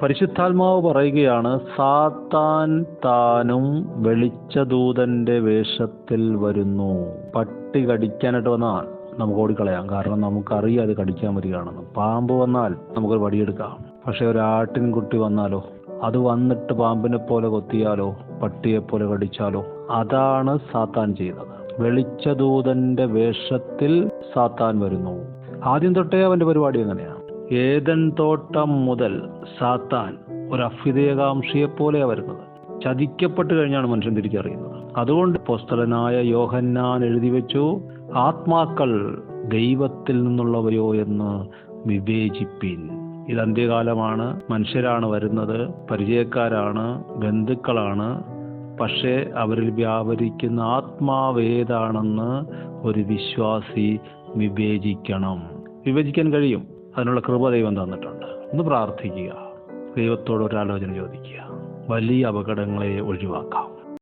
പരിശുദ്ധാത്മാവ് പറയുകയാണ്, സാത്താൻ താനും വെളിച്ചദൂതന്റെ വേഷത്തിൽ വരുന്നു. പട്ടി കടിക്കാനായിട്ട് വന്നാൽ നമുക്ക് ഓടിക്കളയാം, കാരണം നമുക്കറിയാം അത് കടിക്കാൻ വരികയാണെന്ന്. പാമ്പ് വന്നാൽ നമുക്കൊരു വടിയെടുക്കാം. പക്ഷെ ഒരു ആട്ടിൻകുട്ടി വന്നാലോ, അത് വന്നിട്ട് പാമ്പിനെ പോലെ കൊത്തിയാലോ, പട്ടിയെപ്പോലെ കടിച്ചാലോ? അതാണ് സാത്താൻ ചെയ്യുന്നത്. വെളിച്ചദൂതന്റെ വേഷത്തിൽ സാത്താൻ വരുന്നു. ആദ്യം തൊട്ടേ അവന്റെ പരിപാടി എങ്ങനെയാണ്? ഏദൻ തോട്ടം മുതൽ സാത്താൻ ഒരു അഭ്യുദയകാംക്ഷിയെ വരുന്നത്. ചതിക്കപ്പെട്ട് കഴിഞ്ഞാണ് മനുഷ്യൻ തിരിച്ചറിയുന്നത്. അതുകൊണ്ട് അപ്പോസ്തലനായ യോഹന്നാൻ എഴുതി വെച്ചു, ആത്മാക്കൾ ദൈവത്തിൽ നിന്നുള്ളവയോ എന്ന് വിവേചിപ്പിൻ. ഇത് അന്ത്യകാലമാണ്. മനുഷ്യരാണ് വരുന്നത്, പരിചയക്കാരാണ്, ബന്ധുക്കളാണ്. പക്ഷേ അവരിൽ വ്യാപരിക്കുന്ന ആത്മാവേതാണെന്ന് ഒരു വിശ്വാസി വിവേചിക്കണം. വിവേചിക്കാൻ കഴിയും. അതിനുള്ള കൃപ ദൈവം തന്നിട്ടുണ്ട്. ഒന്ന് പ്രാർത്ഥിക്കുക, ദൈവത്തോട് ഒരാലോചന ചോദിക്കുക. വലിയ അപകടങ്ങളെ ഒഴിവാക്കാം.